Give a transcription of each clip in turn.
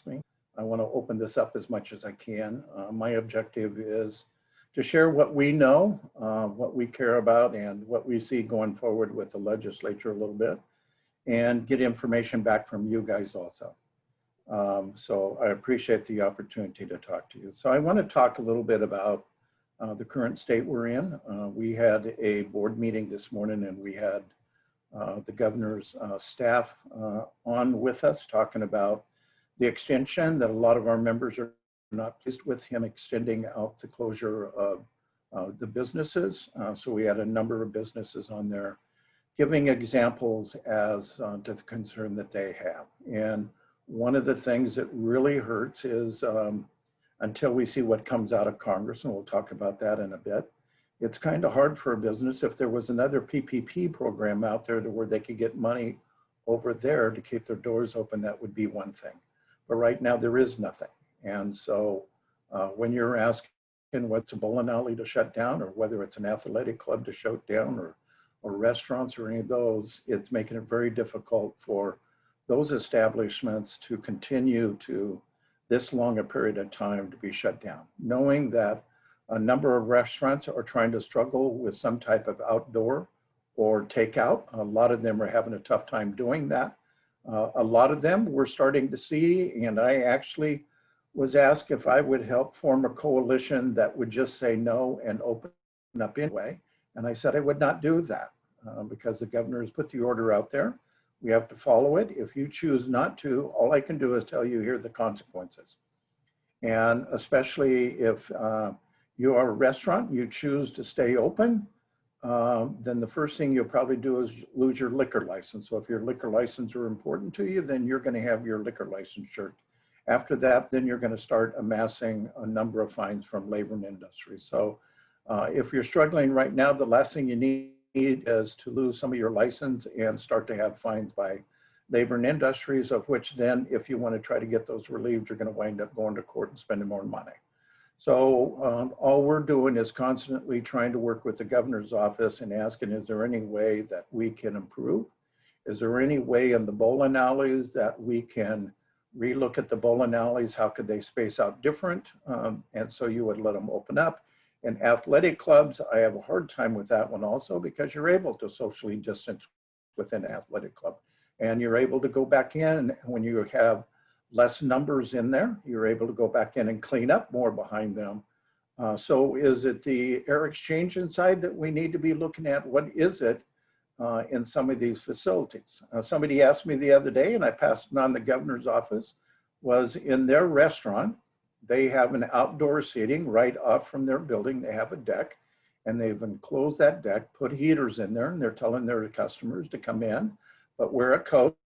me. I want to open this up as much as I can. My objective is to share what we know, what we care about, and what we see going forward with the legislature a little bit, and get information back from you guys also. So I appreciate the opportunity to talk to you. So I want to talk a little bit about the current state we're in. We had a board meeting this morning, and we had the governor's staff on with us talking about the extension that a lot of our members are not pleased with him extending out the closure of the businesses. So we had a number of businesses on there giving examples as to the concern that they have. And one of the things that really hurts is until we see what comes out of Congress, and we'll talk about that in a bit, it's kind of hard for a business. If there was another PPP program out there to where they could get money over there to keep their doors open, that would be one thing. But right now there is nothing. And so when you're asking what's a bowling alley to shut down, or whether it's an athletic club to shut down, or restaurants or any of those, it's making it very difficult for those establishments to continue to this long a period of time to be shut down, knowing that a number of restaurants are trying to struggle with some type of outdoor or takeout. A lot of them are having a tough time doing that. A lot of them we're starting to see, and I actually was asked if I would help form a coalition that would just say no and open up anyway. And I said I would not do that because the governor has put the order out there. We have to follow it. If you choose not to, all I can do is tell you here are the consequences. And especially if you are a restaurant, you choose to stay open, then the first thing you'll probably do is lose your liquor license. So if your liquor license are important to you, then you're going to have your liquor license shirked. After that, then you're going to start amassing a number of fines from labor and industry. So if you're struggling right now, the last thing you need is to lose some of your license and start to have fines by labor and industries, of which then if you want to try to get those relieved, you're going to wind up going to court and spending more money. So all we're doing is constantly trying to work with the governor's office and asking, is there any way that we can improve? Is there any way in the bowling alleys that we can relook at the bowling alleys? How could they space out different? And so you would let them open up. And athletic clubs, I have a hard time with that one also, because you're able to socially distance within an athletic club. And you're able to go back in when you have less numbers in there, you're able to go back in and clean up more behind them. So is it the air exchange inside that we need to be looking at? What is it in some of these facilities? Somebody asked me the other day, and I passed it on the governor's office, was in their restaurant, they have an outdoor seating right off from their building. They have a deck, and they've enclosed that deck, put heaters in there, and they're telling their customers to come in, but wear a coat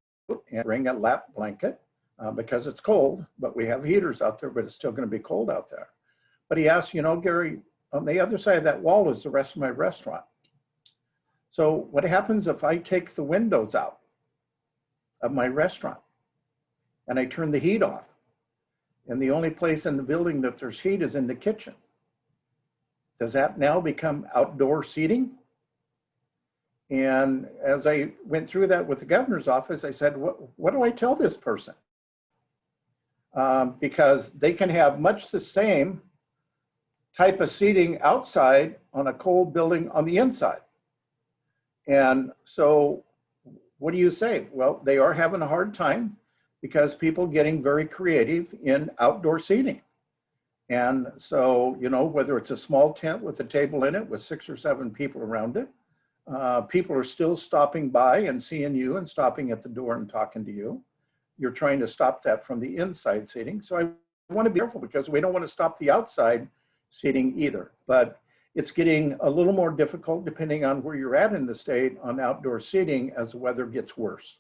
and bring a lap blanket because it's cold, but we have heaters out there, but it's still going to be cold out there. But he asked, you know, Gary, on the other side of that wall is the rest of my restaurant. So what happens if I take the windows out of my restaurant and I turn the heat off? And the only place in the building that there's heat is in the kitchen. Does that now become outdoor seating? And as I went through that with the governor's office, I said, what do I tell this person? Because they can have much the same type of seating outside on a cold building on the inside. And so what do you say? Well, they are having a hard time because people getting very creative in outdoor seating. And so, you know, whether it's a small tent with a table in it with 6 or 7 people around it, people are still stopping by and seeing you and stopping at the door and talking to you. You're trying to stop that from the inside seating. So I want to be careful because we don't want to stop the outside seating either. But it's getting a little more difficult depending on where you're at in the state on outdoor seating as the weather gets worse.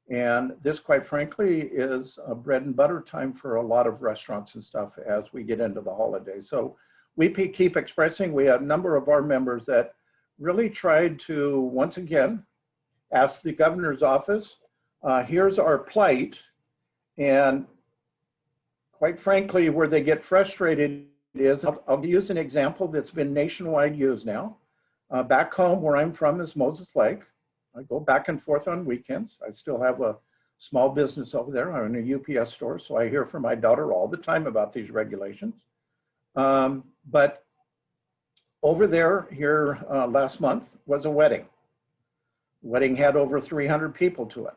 And this, quite frankly, is a bread and butter time for a lot of restaurants and stuff as we get into the holidays. So we keep expressing, we have a number of our members that really tried to, once again, ask the governor's office, here's our plight. And quite frankly, where they get frustrated is, I'll use an example that's been nationwide used now. Back home where I'm from is Moses Lake. I go back and forth on weekends. I still have a small business over there. I'm in a UPS store, so I hear from my daughter all the time about these regulations. But over there here last month was a wedding. The wedding had over 300 people to it.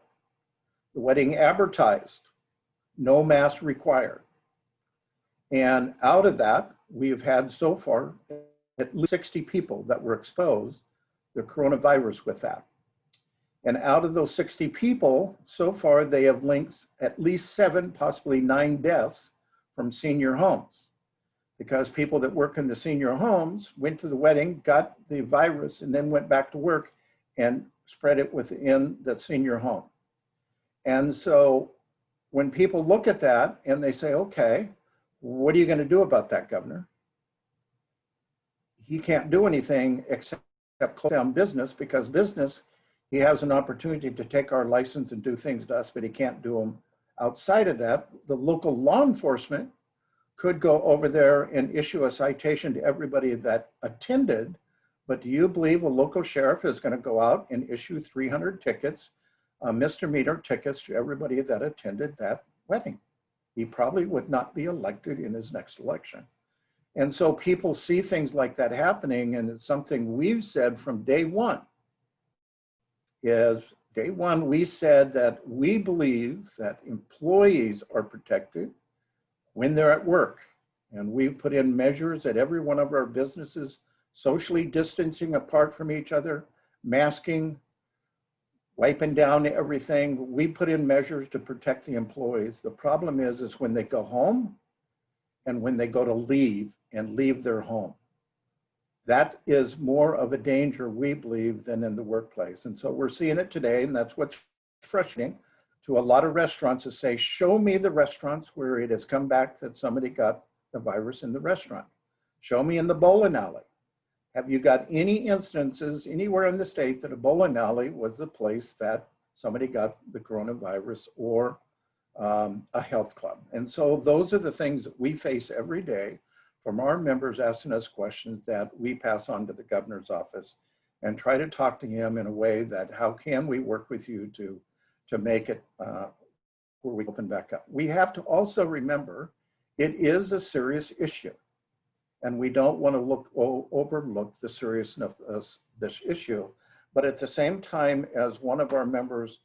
The wedding advertised, no mask required. And out of that, we've had so far at least 60 people that were exposed to coronavirus with that. And out of those 60 people, so far they have linked at least 7, possibly 9 deaths from senior homes, because people that work in the senior homes went to the wedding, got the virus, and then went back to work and spread it within the senior home. And so when people look at that and they say, okay, what are you going to do about that, Governor? He can't do anything except close down business, because business, he has an opportunity to take our license and do things to us, but he can't do them outside of that. The local law enforcement could go over there and issue a citation to everybody that attended. But do you believe a local sheriff is going to go out and issue 300 tickets, misdemeanor tickets to everybody that attended that wedding? He probably would not be elected in his next election. And so people see things like that happening, and it's something we've said from day one. Day one, we said that we believe that employees are protected when they're at work. And we've put in measures at every one of our businesses, socially distancing apart from each other, masking, wiping down everything. We put in measures to protect the employees. The problem is when they go home and when they go to leave and leave their home. That is more of a danger, we believe, than in the workplace. And so we're seeing it today, and that's what's frustrating to a lot of restaurants, to say, show me the restaurants where it has come back that somebody got the virus in the restaurant. Show me in the bowling alley. Have you got any instances anywhere in the state that a bowling alley was the place that somebody got the coronavirus, or a health club? And so those are the things that we face every day from our members asking us questions that we pass on to the governor's office and try to talk to him in a way that, how can we work with you to make it where we open back up? We have to also remember it is a serious issue, and we don't want to overlook the seriousness of this issue. But at the same time, as one of our members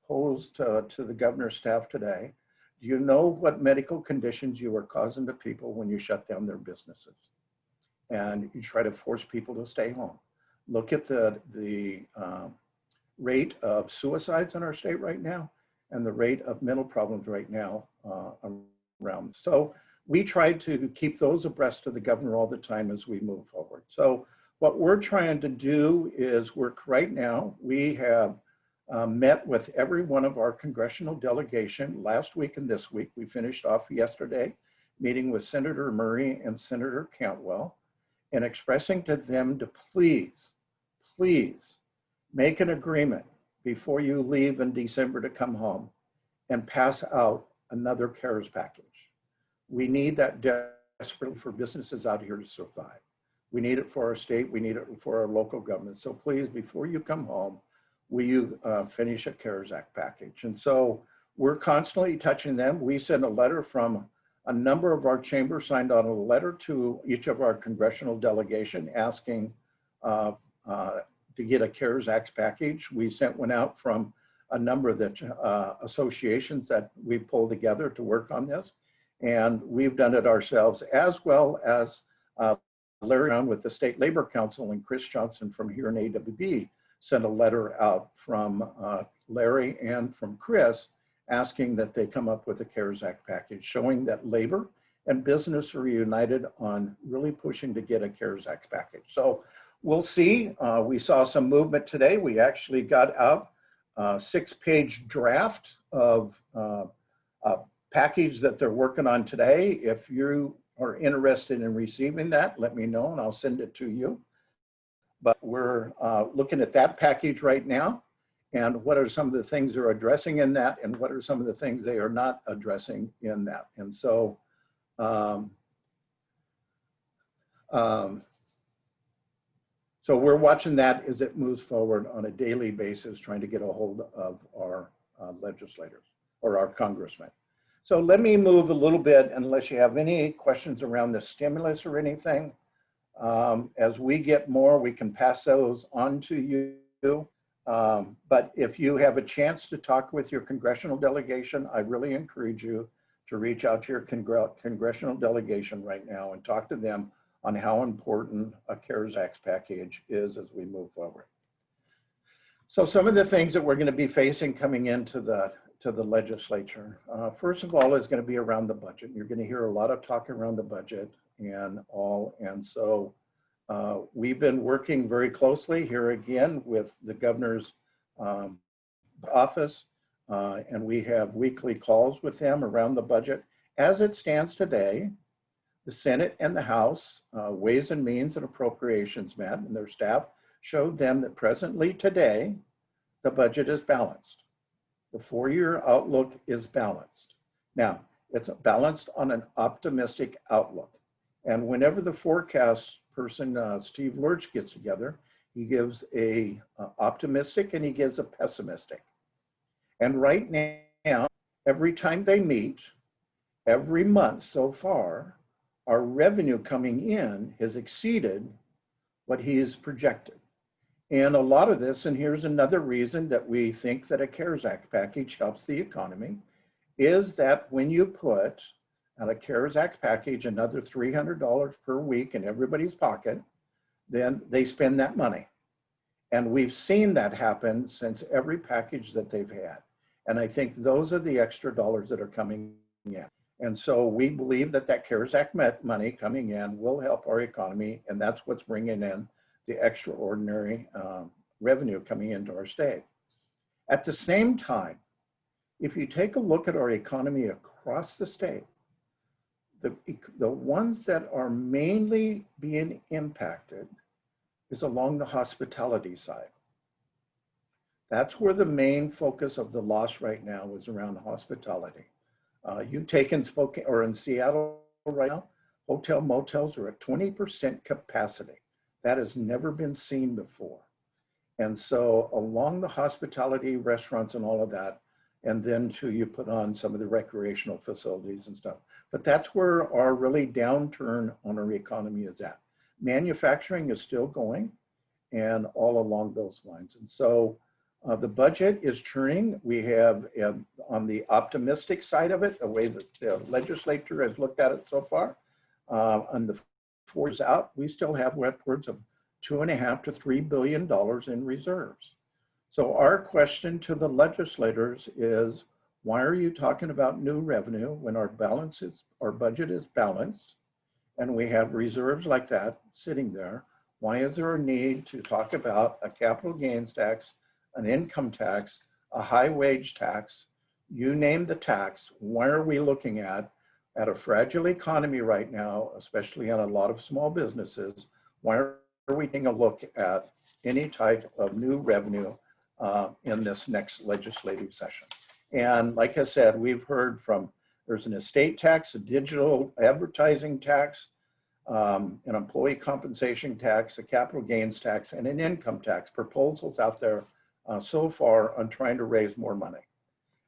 posed to the governor's staff today, do you know what medical conditions you are causing to people when you shut down their businesses and you try to force people to stay home? Look at the rate of suicides in our state right now and the rate of mental problems right now around. So we try to keep those abreast of the governor all the time as we move forward. So what we're trying to do is work right now. We have met with every one of our congressional delegation last week and this week. We finished off yesterday meeting with Senator Murray and Senator Cantwell, and expressing to them to please make an agreement before you leave in December to come home and pass out another CARES package. We need that desperately for businesses out here to survive. We need it for our state, we need it for our local government. So please, before you come home, will you finish a CARES Act package? And so we're constantly touching them. We sent a letter from a number of our chambers, signed on a letter to each of our congressional delegation asking to get a CARES Act package. We sent one out from a number of the associations that we pulled together to work on this. And we've done it ourselves, as well as Larry Brown with the State Labor Council and Chris Johnson from here in AWB sent a letter out from Larry and from Chris asking that they come up with a CARES Act package, showing that labor and business are united on really pushing to get a CARES Act package. So we'll see. We saw some movement today. We actually got out a 6-page draft of a package that they're working on today. If you are interested in receiving that, let me know and I'll send it to you. But we're looking at that package right now, and what are some of the things they're addressing in that, and what are some of the things they are not addressing in that. And so, so we're watching that as it moves forward on a daily basis, trying to get a hold of our legislators. or our congressman. So let me move a little bit, unless you have any questions around the stimulus or anything. As we get more, we can pass those on to you. But if you have a chance to talk with your congressional delegation, I really encourage you to reach out to your congressional delegation right now and talk to them on how important a CARES Act package is as we move forward. So some of the things that we're going to be facing coming into the legislature, first of all, is going to be around the budget. You're going to hear a lot of talk around the budget and all. And so we've been working very closely here again with the governor's office, and we have weekly calls with them around the budget. As it stands today, the Senate and the House Ways and Means and Appropriations met, and their staff showed them that presently today, the budget is balanced. The four-year outlook is balanced. Now, it's balanced on an optimistic outlook. And whenever the forecast person, Steve Lurch, gets together, he gives a optimistic and he gives a pessimistic. And right now, every time they meet, every month so far, our revenue coming in has exceeded what he has projected. And a lot of this, and here's another reason that we think that a CARES Act package helps the economy, is that when you put on a CARES Act package another $300 per week in everybody's pocket, then they spend that money. And we've seen that happen since every package that they've had. And I think those are the extra dollars that are coming in. And so we believe that that CARES Act money coming in will help our economy, and that's what's bringing in the extraordinary revenue coming into our state. At the same time, if you take a look at our economy across the state, the ones that are mainly being impacted is along the hospitality side. That's where the main focus of the loss right now is around hospitality. You take in Spokane or in Seattle right now, hotel motels are at 20% capacity. That has never been seen before. And so along the hospitality, restaurants and all of that, and then you put on some of the recreational facilities and stuff. But that's where our really downturn on our economy is at. Manufacturing is still going and all along those lines. And so the budget is churning. We have on the optimistic side of it, the way that the legislature has looked at it so far, on the 4 years out, we still have upwards of $2.5 to $3 billion in reserves. So our question to the legislators is, why are you talking about new revenue when our budget is balanced and we have reserves like that sitting there? Why is there a need to talk about a capital gains tax, an income tax, a high wage tax? You name the tax. Why are we looking at a fragile economy right now, especially on a lot of small businesses? Why are we taking a look at any type of new revenue in this next legislative session? And like I said, we've heard there's an estate tax, a digital advertising tax, an employee compensation tax, a capital gains tax, and an income tax proposals out there so far on trying to raise more money.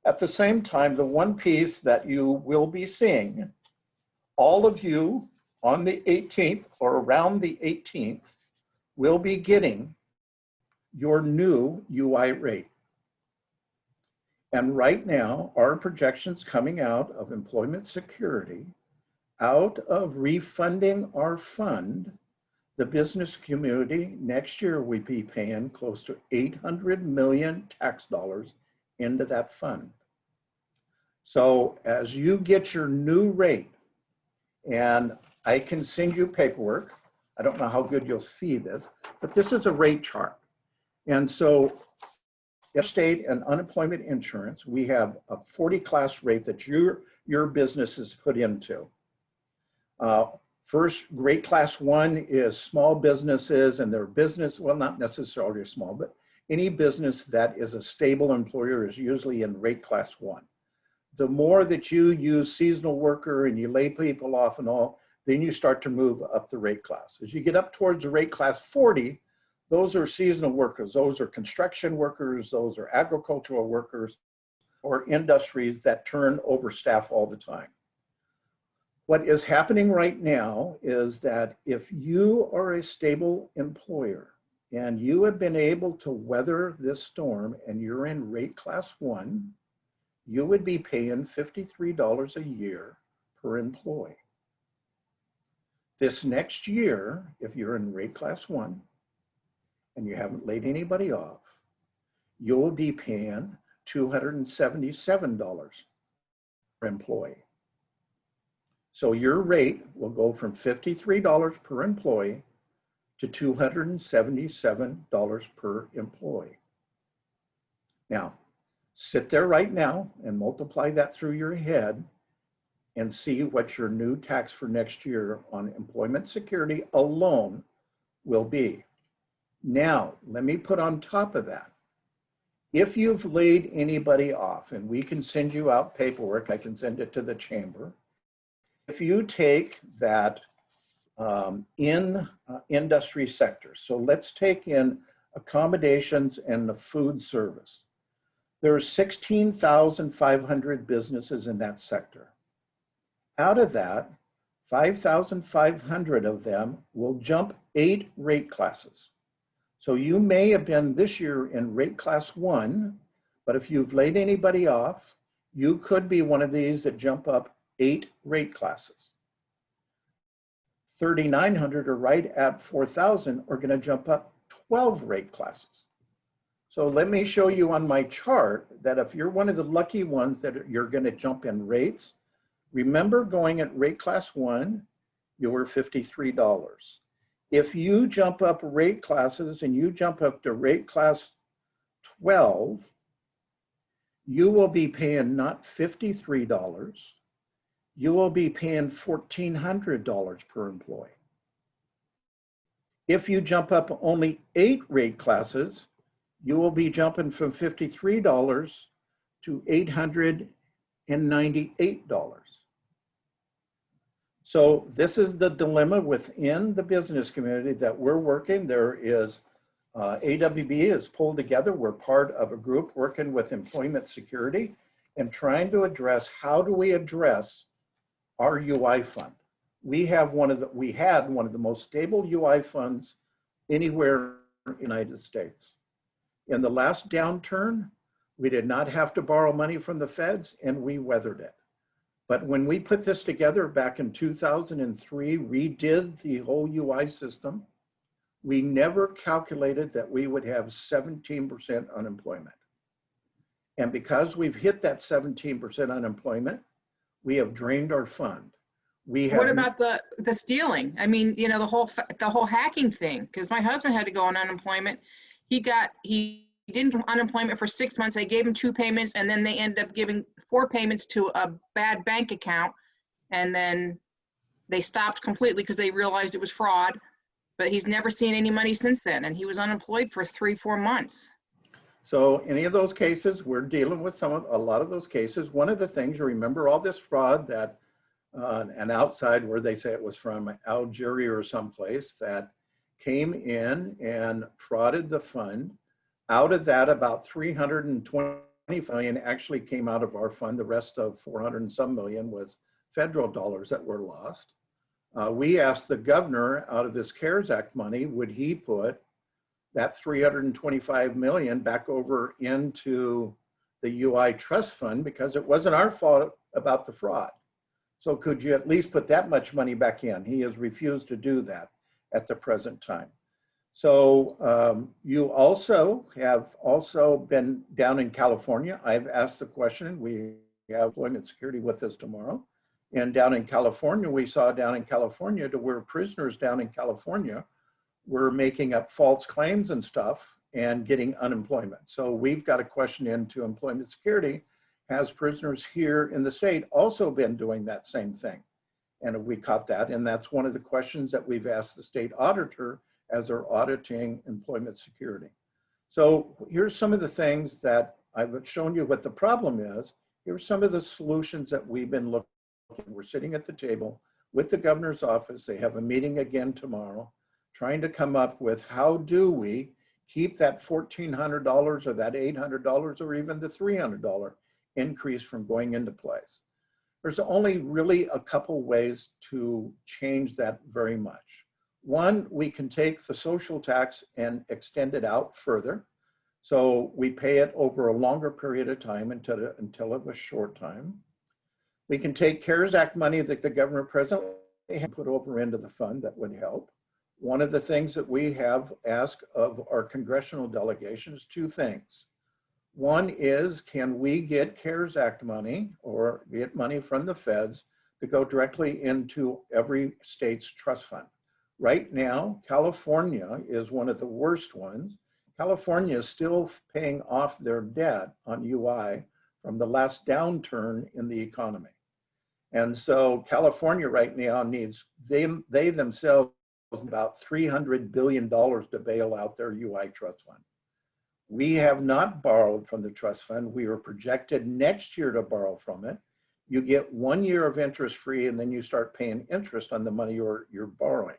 At the same time, the one piece that you will be seeing, all of you on the 18th or around the 18th will be getting your new UI rate. And right now, our projections coming out of Employment Security, out of refunding our fund, the business community, next year we be paying close to 800 million tax dollars into that fund. So as you get your new rate, and I can send you paperwork, I don't know how good you'll see this, but this is a rate chart. And so state and unemployment insurance, we have a 40 class rate that your business is put into. First, grade class 1 is small businesses and their business, well, not necessarily small, but any business that is a stable employer is usually in rate class 1. The more that you use seasonal worker and you lay people off and all, then you start to move up the rate class. As you get up towards the rate class 40, those are seasonal workers. Those are construction workers. Those are agricultural workers. or industries that turn over staff all the time. What is happening right now is that if you are a stable employer and you have been able to weather this storm and you're in rate class 1, you would be paying $53 a year per employee. This next year, if you're in rate class 1 and you haven't laid anybody off, you'll be paying $277 per employee. So your rate will go from $53 per employee to $277 per employee. Now, sit there right now and multiply that through your head and see what your new tax for next year on employment security alone will be. Now, let me put on top of that, if you've laid anybody off, and we can send you out paperwork, I can send it to the chamber. If you take that in industry sectors, so let's take in accommodations and the food service. There are 16,500 businesses in that sector. Out of that, 5,500 of them will jump 8 rate classes. So you may have been this year in rate class 1, but if you've laid anybody off, you could be one of these that jump up 8 rate classes. 3,900 or right at 4,000 are going to jump up 12 rate classes. So let me show you on my chart that if you're one of the lucky ones that you're going to jump in rates, remember going at rate class 1, you were $53. If you jump up rate classes and you jump up to rate class 12, you will be paying not $53, you will be paying $1,400 per employee. If you jump up only 8 rate classes, you will be jumping from $53 to $898. So this is the dilemma within the business community that we're working. There is, AWB is pulled together. We're part of a group working with employment security and trying to address how do we address our UI fund. We had one of the most stable UI funds anywhere in the United States. In the last downturn, we did not have to borrow money from the feds and we weathered it. But when we put this together back in 2003, redid the whole UI system, we never calculated that we would have 17% unemployment. And because we've hit that 17% unemployment, we have drained our fund. What about the stealing? I mean, you know, the whole hacking thing, because my husband had to go on unemployment. He didn't get unemployment for 6 months. They gave him 2 payments, and then they ended up giving 4 payments to a bad bank account, and then they stopped completely because they realized it was fraud. But he's never seen any money since then, and he was unemployed for 3-4 months. So any of those cases, we're dealing with a lot of those cases. One of the things, you remember all this fraud that an outside, where they say it was from Algeria or someplace, that came in and frauded the fund. Out of that, about 320 million actually came out of our fund. The rest of 400 and some million was federal dollars that were lost. We asked the governor, out of this CARES Act money, would he put that 325 million back over into the UI trust fund, because it wasn't our fault about the fraud. So could you at least put that much money back in? He has refused to do that at the present time. So you also have been down in California. I've asked the question. We have employment security with us tomorrow. And down in California, we saw down in California to where prisoners down in California were making up false claims and stuff and getting unemployment. So we've got a question into employment security. Has prisoners here in the state also been doing that same thing? And we caught that. And that's one of the questions that we've asked the state auditor as they're auditing employment security. So here's some of the things that I've shown you what the problem is. Here's some of the solutions that we've been looking at. We're sitting at the table with the governor's office. They have a meeting again tomorrow, trying to come up with how do we keep that $1,400 or that $800 or even the $300 increase from going into place. There's only really a couple ways to change that very much. One, we can take the social tax and extend it out further. So we pay it over a longer period of time until it was short time. We can take CARES Act money that the government presently has put over into the fund that would help. One of the things that we have asked of our congressional delegation is two things. One is, can we get CARES Act money or get money from the feds to go directly into every state's trust fund? Right now, California is one of the worst ones. California is still paying off their debt on UI from the last downturn in the economy. And so California right now needs, they themselves about $300 billion to bail out their UI trust fund. We have not borrowed from the trust fund. We are projected next year to borrow from it. You get 1 year of interest free, and then you start paying interest on the money you're borrowing.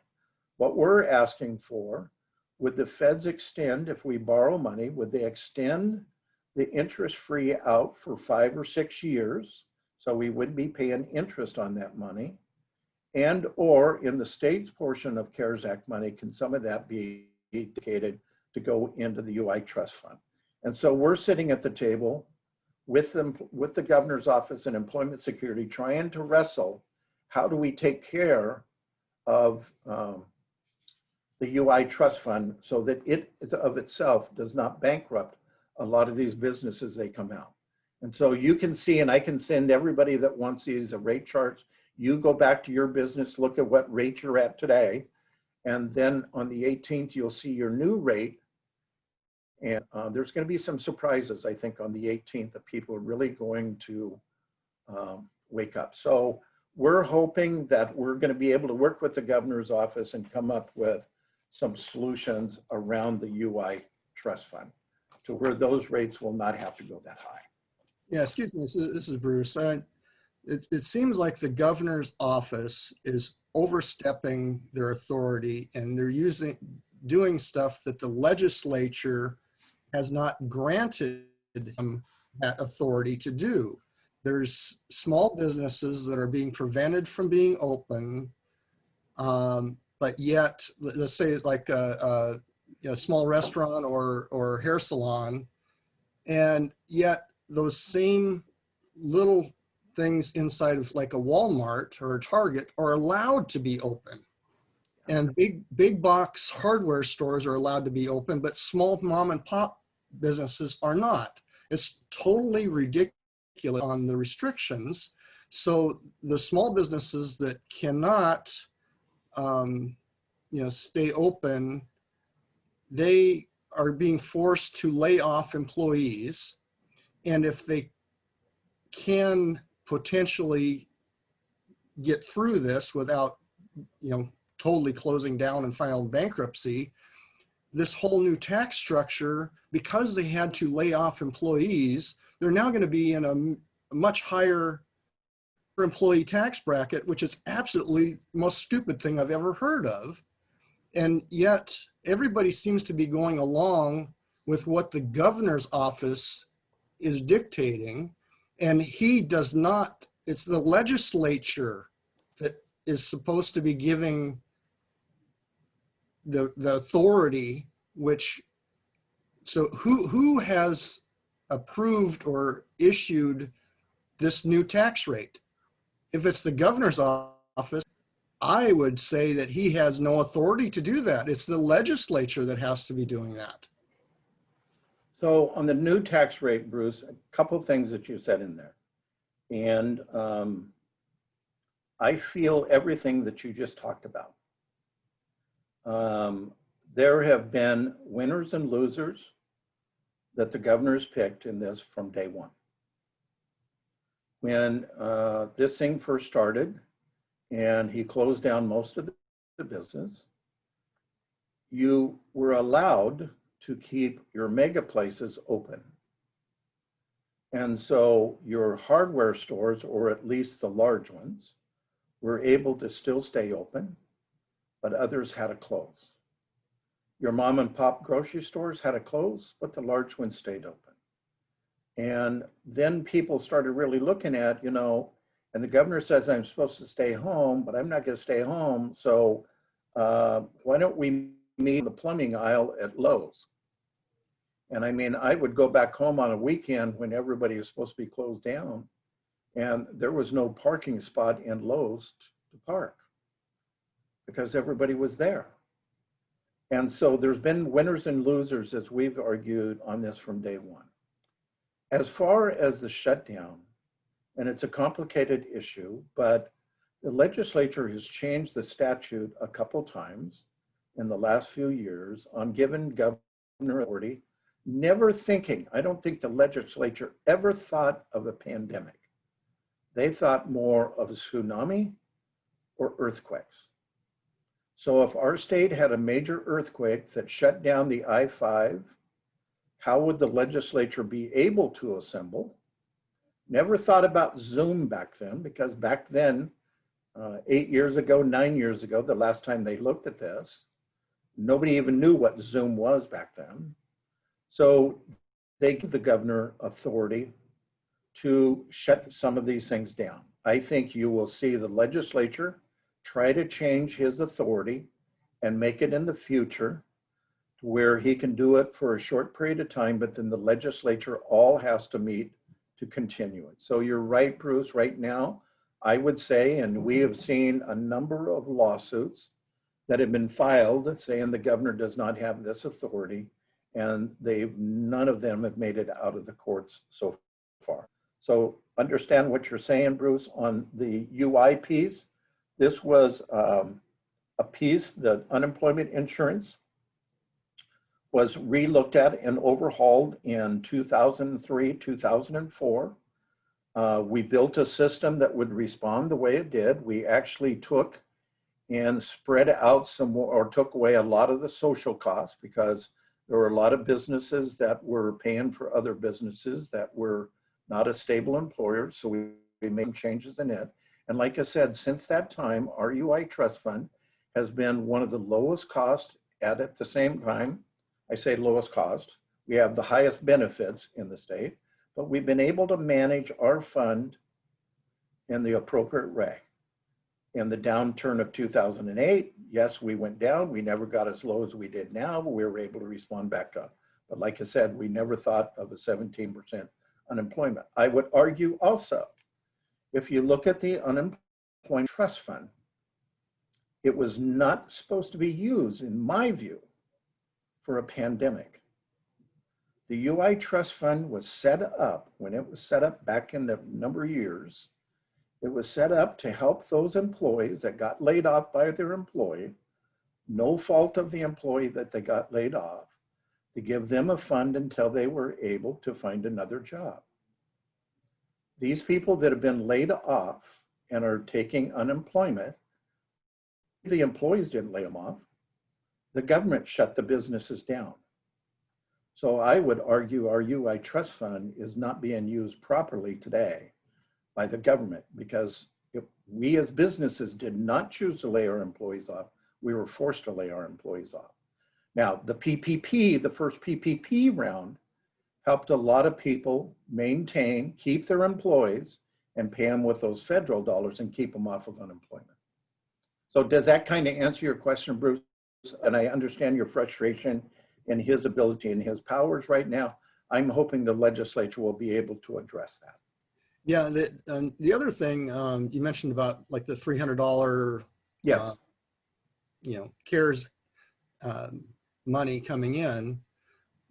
What we're asking for, would the feds extend, if we borrow money, would they extend the interest free out for 5 or 6 years? So we would be paying interest on that money. And or in the state's portion of CARES Act money, can some of that be dedicated to go into the UI trust fund? And so we're sitting at the table with them, with the governor's office and employment security, trying to wrestle, how do we take care of the UI trust fund so that it of itself does not bankrupt a lot of these businesses they come out. And so you can see, and I can send everybody that wants these rate charts, you go back to your business, look at what rate you're at today, and then on the 18th, you'll see your new rate. And there's going to be some surprises, I think, on the 18th that people are really going to wake up. So we're hoping that we're going to be able to work with the governor's office and come up with some solutions around the UI trust fund to where those rates will not have to go that high. Yeah, excuse me, this is Bruce. It seems like the governor's office is overstepping their authority, and they're doing stuff that the legislature has not granted them that authority to do. There's small businesses that are being prevented from being open, but yet, let's say like a small restaurant or hair salon, and yet those same little things inside of like a Walmart or a Target are allowed to be open. And big box hardware stores are allowed to be open, but small mom and pop businesses are not. It's totally ridiculous on the restrictions. So the small businesses that cannot, stay open, they are being forced to lay off employees. And if they can potentially get through this without, totally closing down and filing bankruptcy, this whole new tax structure, because they had to lay off employees, they're now going to be in a much higher employee tax bracket, which is absolutely the most stupid thing I've ever heard of. And yet everybody seems to be going along with what the governor's office is dictating, and he does not. It's the legislature that is supposed to be giving the authority, so who has approved or issued this new tax rate? If it's the governor's office, I would say that he has no authority to do that. It's the legislature that has to be doing that. So on the new tax rate, Bruce, a couple of things that you said in there. And I feel everything that you just talked about. There have been winners and losers that the governor's picked in this from day one. When this thing first started and he closed down most of the business, you were allowed to keep your mega places open. And so your hardware stores, or at least the large ones, were able to still stay open, but others had to close. Your mom and pop grocery stores had to close, but the large ones stayed open. And then people started really looking at, and the governor says I'm supposed to stay home, but I'm not going to stay home. So why don't we meet in the plumbing aisle at Lowe's? And I mean, I would go back home on a weekend when everybody was supposed to be closed down, and there was no parking spot in Lowe's to park because everybody was there. And so there's been winners and losers, as we've argued on this from day one. As far as the shutdown, and it's a complicated issue, but the legislature has changed the statute a couple times in the last few years on giving governor authority, never thinking, I don't think the legislature ever thought of a pandemic. They thought more of a tsunami or earthquakes. So if our state had a major earthquake that shut down the I-5, how would the legislature be able to assemble? Never thought about Zoom back then, because back then, 8 years ago, 9 years ago, the last time they looked at this, nobody even knew what Zoom was back then. So they give the governor authority to shut some of these things down. I think you will see the legislature try to change his authority and make it in the future to where he can do it for a short period of time, but then the legislature all has to meet to continue it. So you're right, Bruce, right now, I would say, and we have seen a number of lawsuits that have been filed saying the governor does not have this authority, and none of them have made it out of the courts so far. So understand what you're saying, Bruce, on the UI piece. This was a piece that unemployment insurance was re-looked at and overhauled in 2003, 2004. We built a system that would respond the way it did. We actually took and spread out some more, or took away a lot of the social costs, because there were a lot of businesses that were paying for other businesses that were not a stable employer. So we made changes in it. And like I said, since that time, our UI trust fund has been one of the lowest cost at the same time. I say lowest cost. We have the highest benefits in the state, but we've been able to manage our fund in the appropriate way. In the downturn of 2008, yes, we went down. We never got as low as we did now, but we were able to respond back up. But like I said, we never thought of a 17% unemployment. I would argue also, if you look at the unemployment trust fund, it was not supposed to be used, in my view, for a pandemic. The UI trust fund was set up, when it was set up back in the number of years, it was set up to help those employees that got laid off by their employee, no fault of the employee that they got laid off, to give them a fund until they were able to find another job. These people that have been laid off and are taking unemployment, the employees didn't lay them off. The government shut the businesses down. So I would argue our UI trust fund is not being used properly today by the government, because if we as businesses did not choose to lay our employees off, we were forced to lay our employees off. Now, the PPP, the first PPP round, helped a lot of people keep their employees and pay them with those federal dollars and keep them off of unemployment. So does that kind of answer your question, Bruce? And I understand your frustration in his ability and his powers right now. I'm hoping the legislature will be able to address that. Yeah, the other thing you mentioned about like the $300, Yes, CARES money coming in.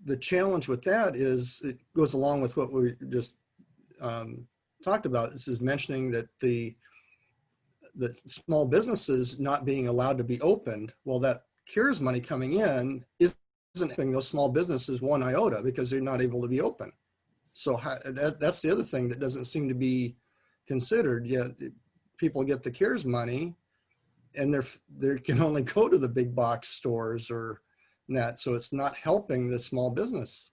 The challenge with that is it goes along with what we just talked about. This is mentioning that the small businesses not being allowed to be opened. Well, that CARES money coming in isn't helping those small businesses one iota, because they're not able to be open. So that's the other thing that doesn't seem to be considered. Yeah, people get the CARES money, and they can only go to the big box stores or that, so it's not helping the small business.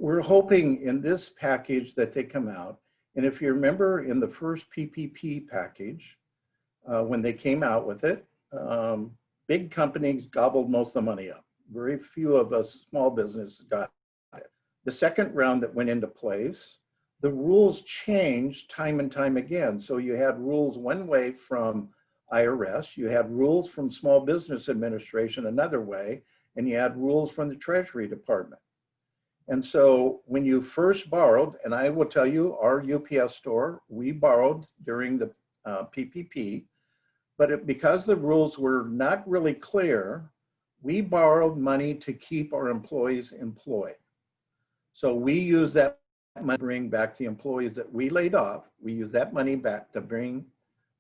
we're hoping in this package that they come out. And if you remember in the first PPP package, when they came out with it, big companies gobbled most of the money up. Very few of us small businesses got it. the second round that went into place, the rules changed time and time again. So you had rules one way from IRS, you had rules from Small Business Administration another way, and you had rules from the Treasury Department. And so when you first borrowed, and I will tell you, our UPS store, we borrowed during the PPP, but because the rules were not really clear, we borrowed money to keep our employees employed. So we used that money to bring back the employees that we laid off. We used that money back to bring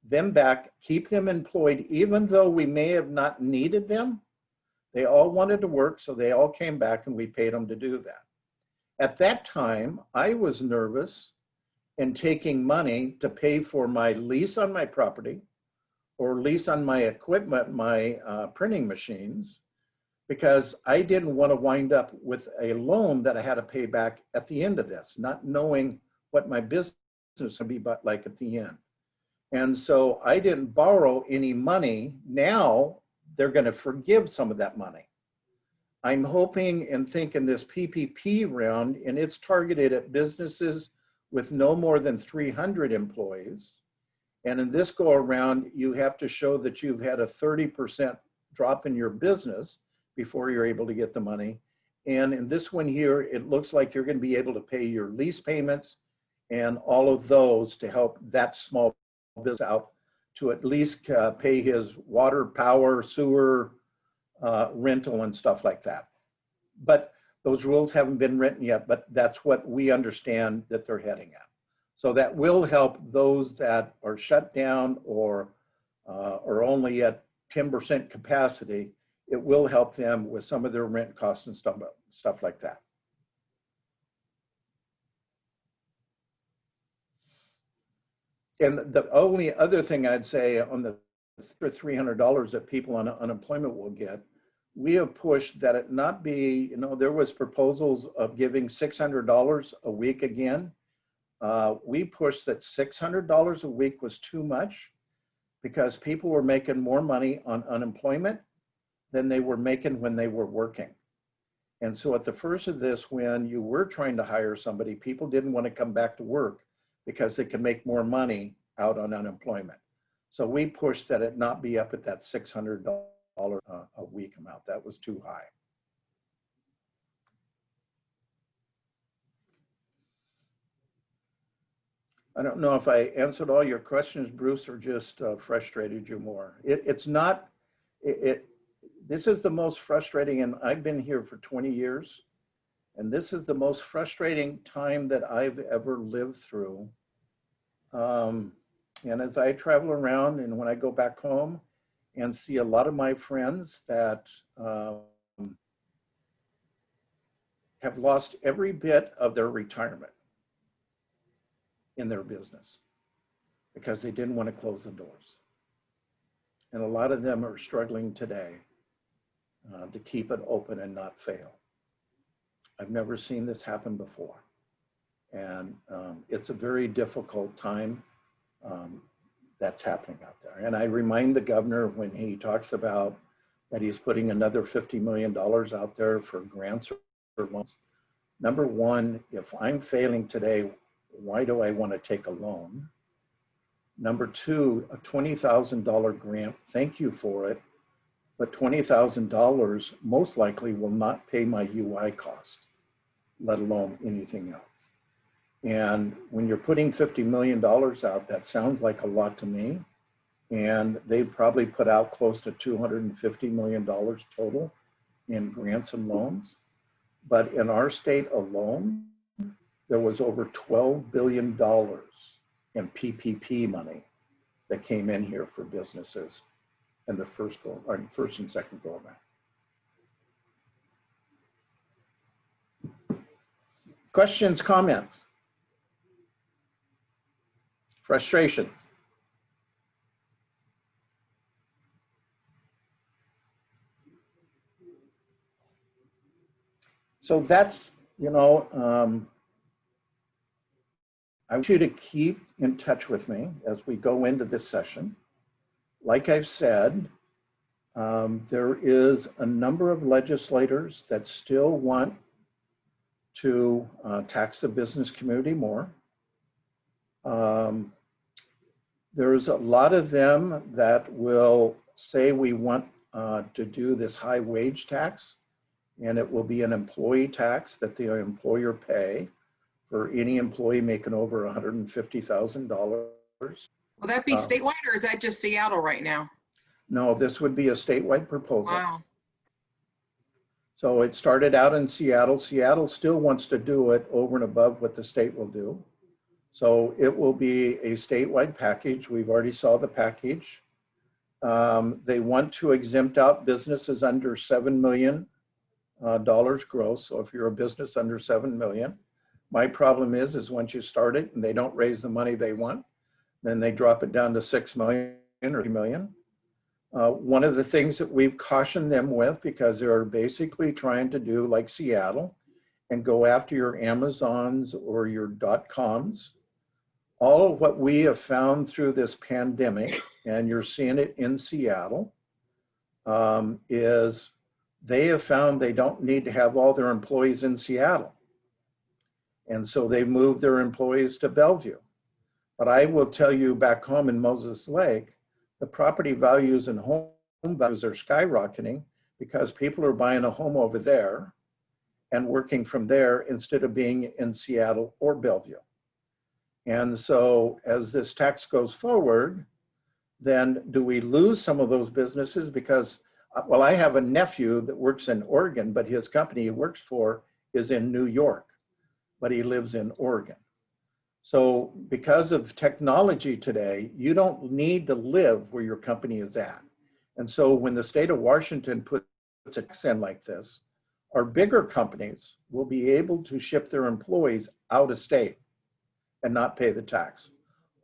them back, keep them employed, even though we may have not needed them. They all wanted to work, so they all came back and we paid them to do that. At that time, I was nervous in taking money to pay for my lease on my property or lease on my equipment, my printing machines, because I didn't want to wind up with a loan that I had to pay back at the end of this, not knowing what my business would be but like at the end. And so I didn't borrow any money. Now they're going to forgive some of that money. I'm hoping and thinking this PPP round, and it's targeted at businesses with no more than 300 employees. And in this go around, you have to show that you've had a 30% drop in your business before you're able to get the money. And in this one here, it looks like you're going to be able to pay your lease payments and all of those to help that small business out to at least pay his water, power, sewer, rental and stuff like that. But those rules haven't been written yet, but that's what we understand that they're heading at. So that will help those that are shut down or are only at 10% capacity. It will help them with some of their rent costs and stuff like that. And the only other thing I'd say on the $300 that people on unemployment will get, we have pushed that it not be, you know, there was proposals of giving $600 a week again. We pushed that $600 a week was too much because people were making more money on unemployment than they were making when they were working. And so at the first of this, when you were trying to hire somebody, people didn't want to come back to work because they could make more money out on unemployment. So we pushed that it not be up at that $600 a week amount. That was too high. I don't know if I answered all your questions, Bruce, or just frustrated you more. It's not, this is the most frustrating, and I've been here for 20 years, and this is the most frustrating time that I've ever lived through. And as I travel around and when I go back home and see a lot of my friends that have lost every bit of their retirement in their business because they didn't want to close the doors. And a lot of them are struggling today to keep it open and not fail. I've never seen this happen before. And it's a very difficult time that's happening out there. And I remind the governor when he talks about that he's putting another $50 million out there for grants or loans. Number one, if I'm failing today, why do I want to take a loan? Number two, a $20,000 grant, thank you for it, but $20,000 most likely will not pay my UI cost, let alone anything else. And when you're putting $50 million out, that sounds like a lot to me. And they probably put out close to $250 million total in grants and loans. But in our state alone, there was over $12 billion in PPP money that came in here for businesses in the first and second go around. Questions, comments? Frustrations? So that's, you know, I want you to keep in touch with me as we go into this session. Like I've said, there is a number of legislators that still want to tax the business community more. There's a lot of them that will say we want to do this high wage tax, and it will be an employee tax that the employer pay for any employee making over $150,000. Will that be statewide or is that just Seattle right now? No, this would be a statewide proposal. Wow. So it started out in Seattle. Seattle still wants to do it over and above what the state will do. So it will be a statewide package. We've already saw the package. They want to exempt out businesses under $7 million gross. So if you're a business under 7 million, my problem is once you start it and they don't raise the money they want, then they drop it down to 6 million or 3 million. One of the things that we've cautioned them with, because they're basically trying to do like Seattle and go after your Amazons or your .coms. All of what we have found through this pandemic, and you're seeing it in Seattle, is they have found they don't need to have all their employees in Seattle. And so they moved their employees to Bellevue. But I will tell you back home in Moses Lake, the property values and home values are skyrocketing because people are buying a home over there and working from there instead of being in Seattle or Bellevue. And so as this tax goes forward, then do we lose some of those businesses? Because, well, I have a nephew that works in Oregon, but his company he works for is in New York, but he lives in Oregon. So because of technology today, you don't need to live where your company is at. And so when the state of Washington puts a tax in like this, our bigger companies will be able to ship their employees out of state and not pay the tax.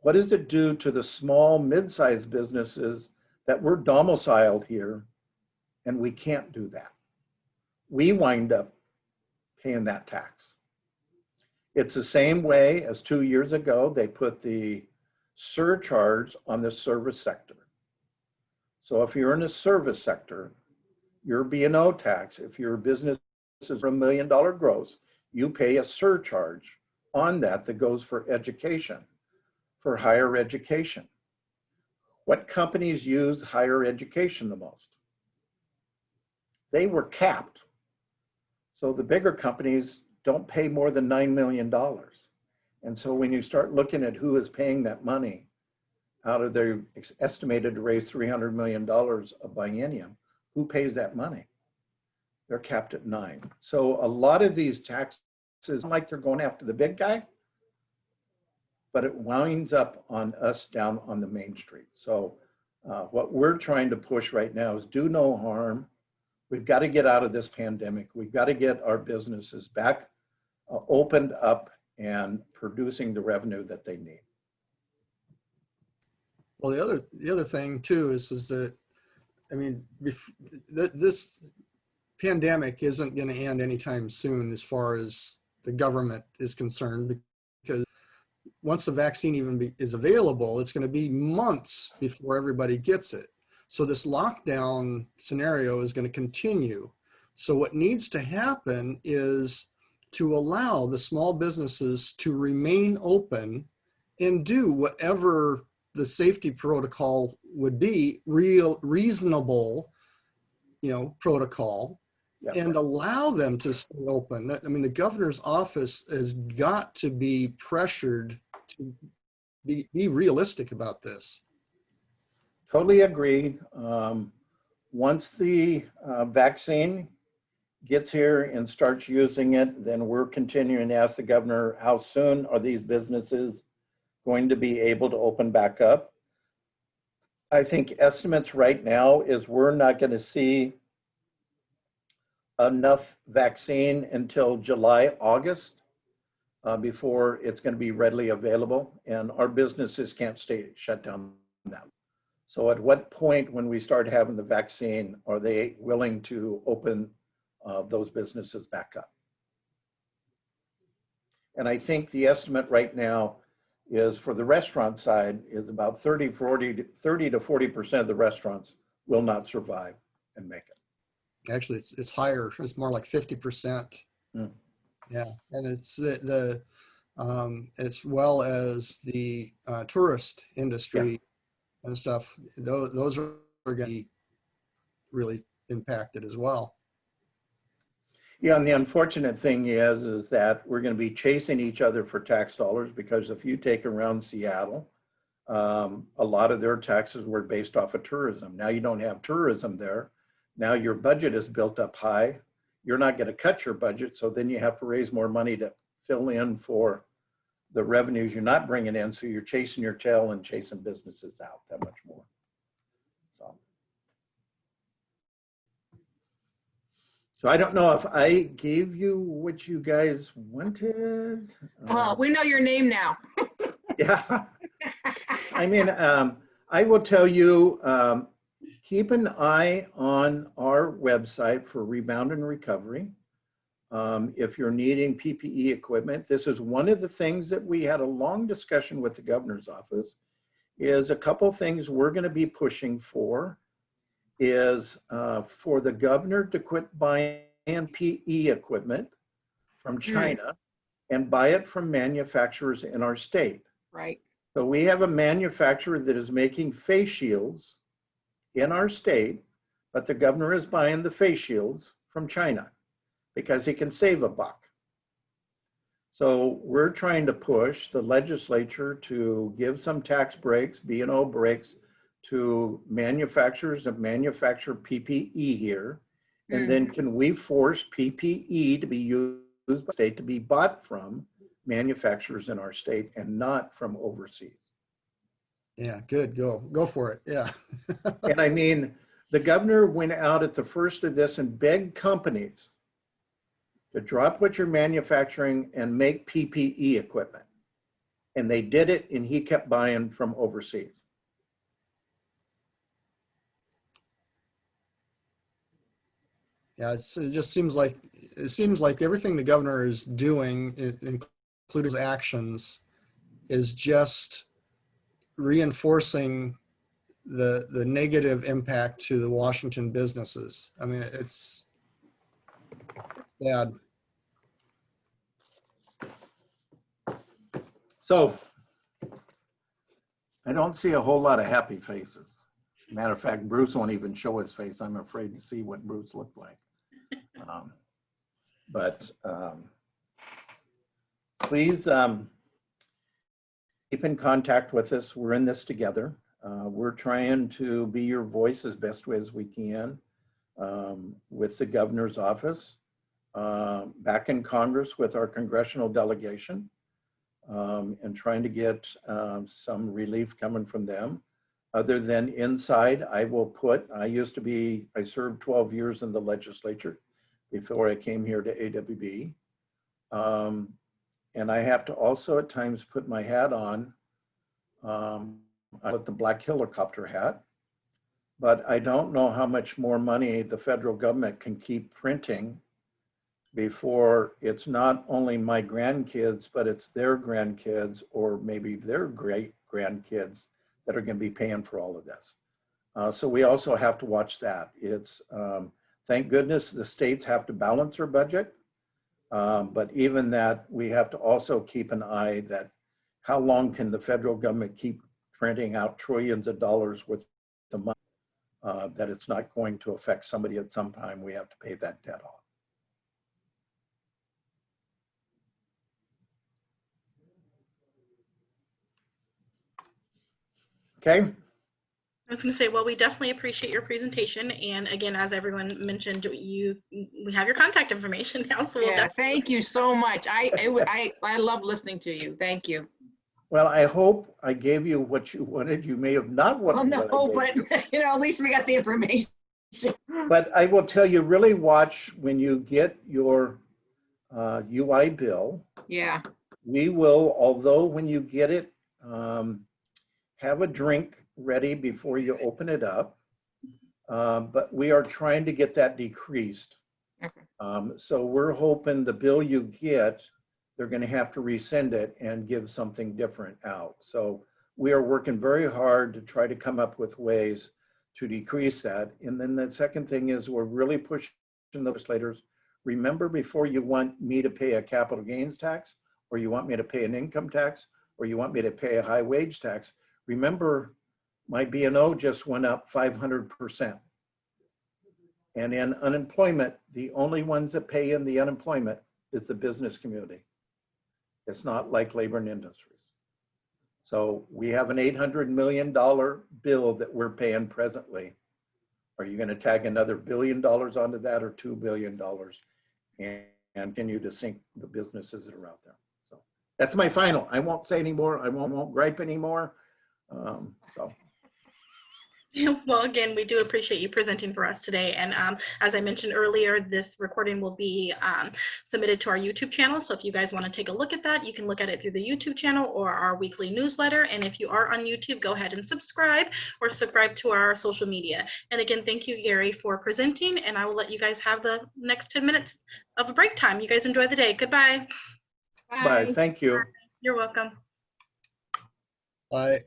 What does it do to the small, mid-sized businesses that we're domiciled here and we can't do that? We wind up paying that tax. It's the same way as 2 years ago, they put the surcharge on the service sector. So if you're in the service sector, your B&O tax, if your business is $1 million gross, you pay a surcharge on that goes for education, for higher education. What companies use higher education the most? They were capped. So the bigger companies don't pay more than $9 million. And so when you start looking at who is paying that money out of their estimated to raise $300 million a biennium, who pays that money? They're capped at 9. So a lot of these taxes, like they're going after the big guy, but it winds up on us down on the main street. So what we're trying to push right now is do no harm. We've got to get out of this pandemic. We've got to get our businesses back opened up and producing the revenue that they need. Well, the other thing too is that, I mean, this pandemic isn't going to end anytime soon as far as the government is concerned, because once the vaccine even is available, it's going to be months before everybody gets it. So this lockdown scenario is going to continue. So what needs to happen is to allow the small businesses to remain open and do whatever the safety protocol would be, reasonable, protocol, Yep. and allow them to stay open. I mean, the governor's office has got to be pressured to be realistic about this. Totally agree. Once the vaccine gets here and starts using it, then we're continuing to ask the governor, how soon are these businesses going to be able to open back up? I think estimates right now is we're not going to see enough vaccine until July, August, before it's going to be readily available, and our businesses can't stay shut down now. So at what point when we start having the vaccine, are they willing to open those businesses back up? And I think the estimate right now is for the restaurant side is about 30 to 40% of the restaurants will not survive and make it. Actually, it's higher. It's more like 50%. Yeah, and it's as well as the tourist industry and stuff. Those are going to be really impacted as well. Yeah, and the unfortunate thing is that we're going to be chasing each other for tax dollars, because if you take around Seattle, a lot of their taxes were based off of tourism. Now you don't have tourism there. Now your budget is built up high. You're not going to cut your budget, so then you have to raise more money to fill in for the revenues you're not bringing in. So you're chasing your tail and chasing businesses out that much more. So I don't know if I gave you what you guys wanted. Well, we know your name now. Yeah. I mean, I will tell you, keep an eye on our website for Rebound and Recovery. If you're needing PPE equipment, this is one of the things that we had a long discussion with the governor's office, is a couple things we're going to be pushing for is for the governor to quit buying PPE equipment from China and buy it from manufacturers in our state. Right. So we have a manufacturer that is making face shields in our state, but the governor is buying the face shields from China because he can save a buck. So we're trying to push the legislature to give some tax breaks, B&O breaks, to manufacturers that manufacture PPE here. And then can we force PPE to be used by the state to be bought from manufacturers in our state and not from overseas? Yeah, good. Go for it. Yeah. And I mean, the governor went out at the first of this and begged companies to drop what you're manufacturing and make PPE equipment. And they did it, and he kept buying from overseas. Yeah, it just seems like everything the governor is doing, including his actions, is just reinforcing the negative impact to the Washington businesses. I mean, it's bad. So I don't see a whole lot of happy faces. Matter of fact, Bruce won't even show his face. I'm afraid to see what Bruce looked like. Please keep in contact with us. We're in this together. We're trying to be your voice as best way as we can with the governor's office, back in Congress with our congressional delegation, and trying to get some relief coming from them. Other than inside, I served 12 years in the legislature before I came here to AWB. And I have to also at times put my hat on, with the black helicopter hat, but I don't know how much more money the federal government can keep printing before it's not only my grandkids, but it's their grandkids or maybe their great grandkids that are going to be paying for all of this. So we also have to watch that. It's, thank goodness the states have to balance their budget. But even that, we have to also keep an eye that how long can the federal government keep printing out trillions of dollars worth of money that it's not going to affect somebody at some time. We have to pay that debt off. Okay. I was going to say, well, we definitely appreciate your presentation. And again, as everyone mentioned, we have your contact information now. So we'll Thank you so much. I love listening to you. Thank you. Well, I hope I gave you what you wanted. You may have not wanted. Oh, no, but at least we got the information. But I will tell you, really watch when you get your UI bill. Yeah. We will, although when you get it, have a drink ready before you open it up. But we are trying to get that decreased. Okay. So we're hoping the bill you get, they're going to have to resend it and give something different out. So we are working very hard to try to come up with ways to decrease that. And then the second thing is we're really pushing the legislators remember before you want me to pay a capital gains tax, or you want me to pay an income tax, or you want me to pay a high wage tax, remember my B&O just went up 500%. And in unemployment, the only ones that pay in the unemployment is the business community. It's not like labor and industries. So we have an $800 million bill that we're paying presently. Are you going to tag another $1 billion onto that, or $2 billion, and continue to sink the businesses that are out there? So that's my final. I won't say anymore. I won't gripe anymore. So. Well, again, we do appreciate you presenting for us today. And as I mentioned earlier, this recording will be submitted to our YouTube channel. So if you guys want to take a look at that, you can look at it through the YouTube channel or our weekly newsletter. And if you are on YouTube, go ahead and subscribe, or subscribe to our social media. And again, thank you, Gary, for presenting. And I will let you guys have the next 10 minutes of a break time. You guys enjoy the day. Goodbye. Bye. Thank you. You're welcome. Bye.